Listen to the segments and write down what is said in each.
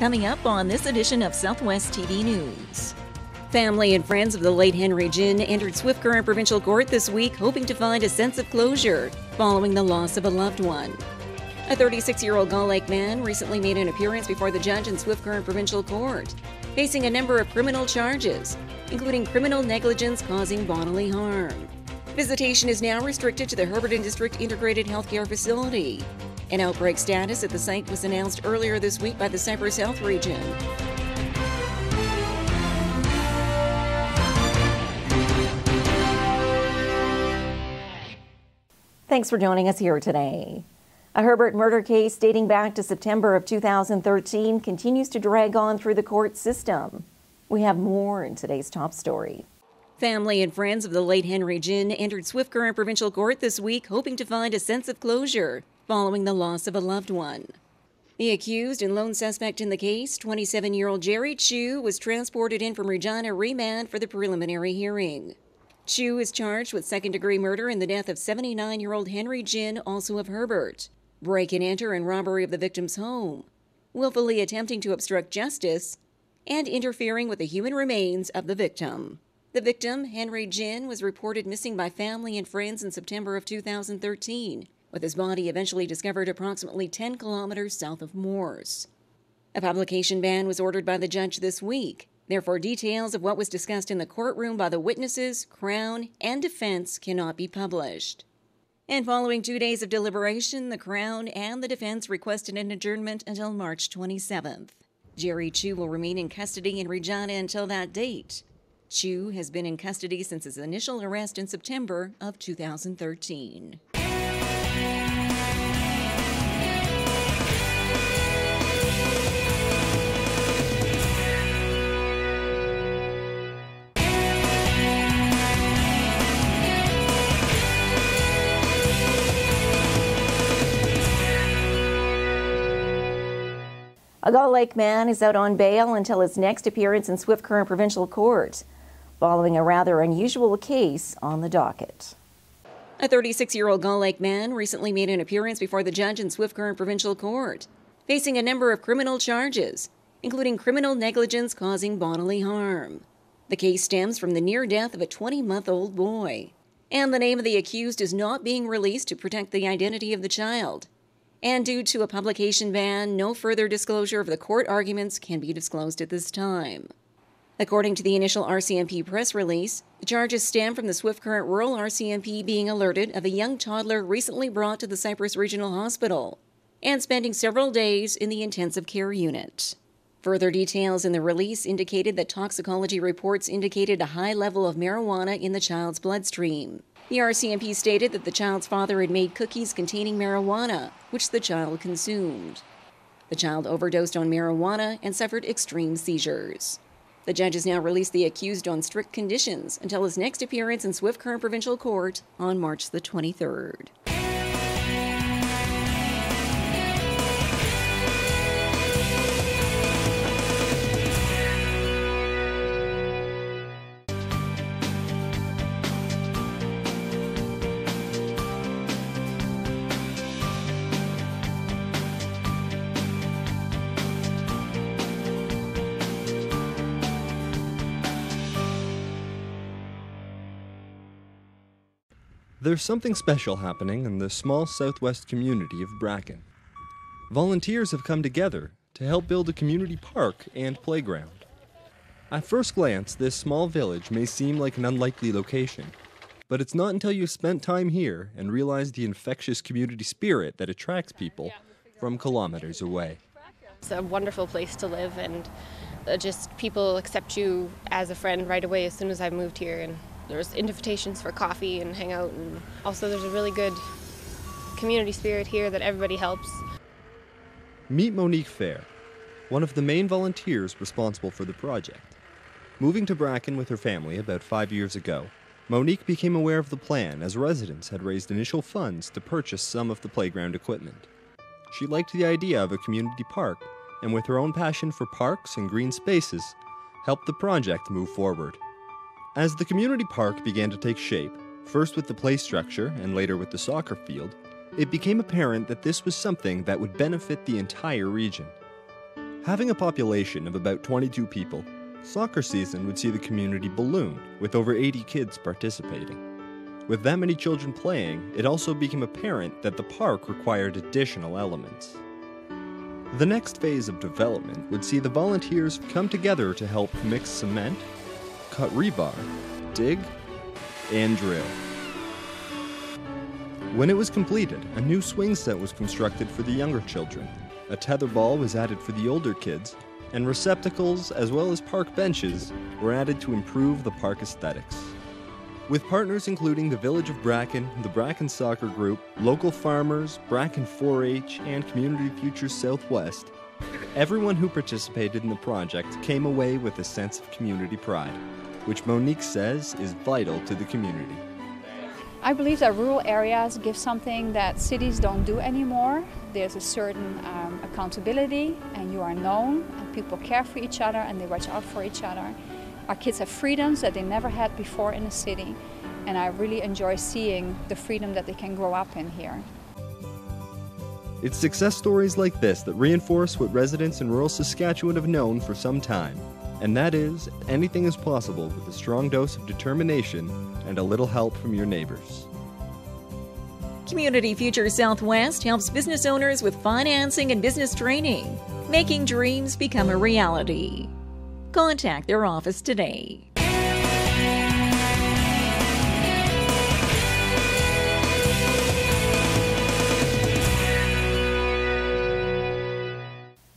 Coming up on this edition of Southwest TV News. Family and friends of the late Henry Jin entered Swift Current Provincial Court this week hoping to find a sense of closure following the loss of a loved one. A 36-year-old Gull Lake man recently made an appearance before the judge in Swift Current Provincial Court, facing a number of criminal charges, including criminal negligence causing bodily harm. Visitation is now restricted to the Herberton District Integrated Healthcare Facility. An outbreak status at the site was announced earlier this week by the Cypress Health Region. Thanks for joining us here today. A Herbert murder case dating back to September of 2013 continues to drag on through the court system. We have more in today's top story. Family and friends of the late Henry Jin entered Swift Current Provincial Court this week hoping to find a sense of closure following the loss of a loved one. The accused and lone suspect in the case, 27-year-old Jerry Chu, was transported in from Regina remand for the preliminary hearing. Chu is charged with second-degree murder in the death of 79-year-old Henry Jin, also of Herbert, break-and-enter and robbery of the victim's home, willfully attempting to obstruct justice, and interfering with the human remains of the victim. The victim, Henry Jin, was reported missing by family and friends in September of 2013, with his body eventually discovered approximately 10 kilometers south of Moores. A publication ban was ordered by the judge this week. Therefore, details of what was discussed in the courtroom by the witnesses, Crown, and defense cannot be published. And following 2 days of deliberation, the Crown and the defense requested an adjournment until March 27th. Jerry Chu will remain in custody in Regina until that date. Chu has been in custody since his initial arrest in September of 2013. A Gull Lake man is out on bail until his next appearance in Swift Current Provincial Court, following a rather unusual case on the docket. A 36-year-old Gull Lake man recently made an appearance before the judge in Swift Current Provincial Court, facing a number of criminal charges, including criminal negligence causing bodily harm. The case stems from the near death of a 20-month-old boy, and the name of the accused is not being released to protect the identity of the child. And due to a publication ban, no further disclosure of the court arguments can be disclosed at this time. According to the initial RCMP press release, the charges stem from the Swift Current Rural RCMP being alerted of a young toddler recently brought to the Cypress Regional Hospital and spending several days in the intensive care unit. Further details in the release indicated that toxicology reports indicated a high level of marijuana in the child's bloodstream. The RCMP stated that the child's father had made cookies containing marijuana, which the child consumed. The child overdosed on marijuana and suffered extreme seizures. The judge has now released the accused on strict conditions until his next appearance in Swift Current Provincial Court on March the 23rd. There's something special happening in the small southwest community of Bracken. Volunteers have come together to help build a community park and playground. At first glance, this small village may seem like an unlikely location, but it's not until you've spent time here and realize the infectious community spirit that attracts people from kilometers away. It's a wonderful place to live, and just people accept you as a friend right away as soon as I moved here. And there's invitations for coffee and hang out, and also there's a really good community spirit here that everybody helps. Meet Monique Fair, one of the main volunteers responsible for the project. Moving to Bracken with her family about 5 years ago, Monique became aware of the plan as residents had raised initial funds to purchase some of the playground equipment. She liked the idea of a community park, and with her own passion for parks and green spaces, helped the project move forward. As the community park began to take shape, first with the play structure and later with the soccer field, it became apparent that this was something that would benefit the entire region. Having a population of about 22 people, soccer season would see the community balloon, with over 80 kids participating. With that many children playing, it also became apparent that the park required additional elements. The next phase of development would see the volunteers come together to help mix cement, cut rebar, dig, and drill. When it was completed, a new swing set was constructed for the younger children, a tetherball was added for the older kids, and receptacles as well as park benches were added to improve the park aesthetics. With partners including the Village of Bracken, the Bracken Soccer Group, local farmers, Bracken 4-H, and Community Futures Southwest, everyone who participated in the project came away with a sense of community pride, which Monique says is vital to the community. I believe that rural areas give something that cities don't do anymore. There's a certain accountability, and you are known, and people care for each other, and they watch out for each other. Our kids have freedoms that they never had before in a city, and I really enjoy seeing the freedom that they can grow up in here. It's success stories like this that reinforce what residents in rural Saskatchewan have known for some time, and that is, anything is possible with a strong dose of determination and a little help from your neighbors. Community Futures Southwest helps business owners with financing and business training, making dreams become a reality. Contact their office today.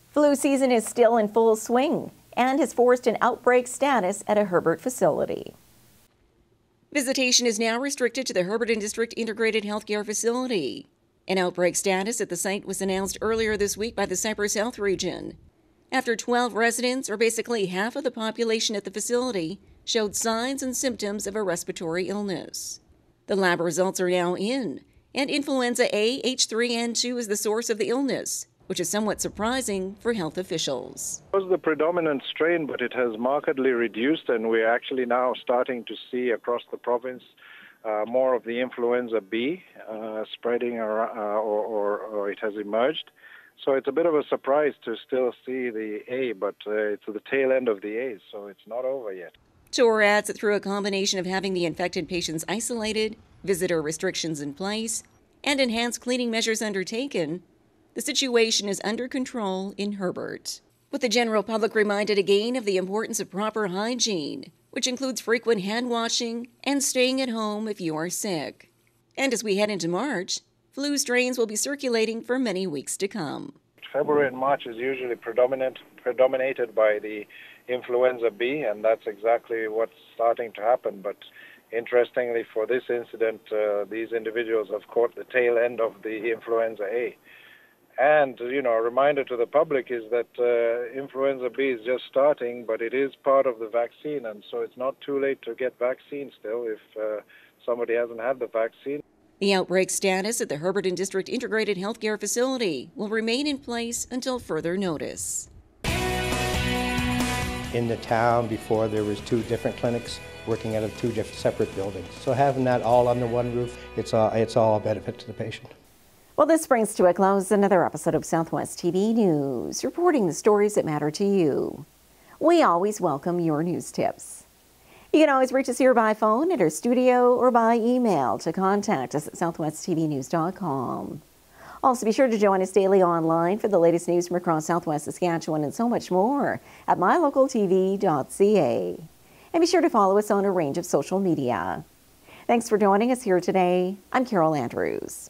Flu season is still in full swing and has forced an outbreak status at a Herbert facility. Visitation is now restricted to the Herbert District Integrated Healthcare Facility. An outbreak status at the site was announced earlier this week by the Cypress Health Region, after 12 residents, or basically half of the population at the facility, showed signs and symptoms of a respiratory illness. The lab results are now in, and influenza A H3N2 is the source of the illness, which is somewhat surprising for health officials. It was the predominant strain, but it has markedly reduced, and we're actually now starting to see across the province more of the influenza B spreading, or it has emerged. So it's a bit of a surprise to still see the A, but it's the tail end of the A, so it's not over yet. Tor adds that through a combination of having the infected patients isolated, visitor restrictions in place, and enhanced cleaning measures undertaken, the situation is under control in Herbert. With the general public reminded again of the importance of proper hygiene, which includes frequent hand washing and staying at home if you are sick. And as we head into March, flu strains will be circulating for many weeks to come. February and March is usually predominated by the influenza B, and that's exactly what's starting to happen. But interestingly, for this incident, these individuals have caught the tail end of the influenza A. And, a reminder to the public is that influenza B is just starting, but it is part of the vaccine, and so it's not too late to get vaccine still if somebody hasn't had the vaccine. The outbreak status at the Herbert District Integrated Healthcare Facility will remain in place until further notice. In the town before, there was 2 different clinics working out of 2 different separate buildings. So having that all under one roof, it's all a benefit to the patient. Well, this brings to a close another episode of Southwest TV News, reporting the stories that matter to you. We always welcome your news tips. You can always reach us here by phone at our studio or by email to contact us at southwesttvnews.com. Also, be sure to join us daily online for the latest news from across Southwest Saskatchewan and so much more at mylocaltv.ca. And be sure to follow us on a range of social media. Thanks for joining us here today. I'm Carol Andrews.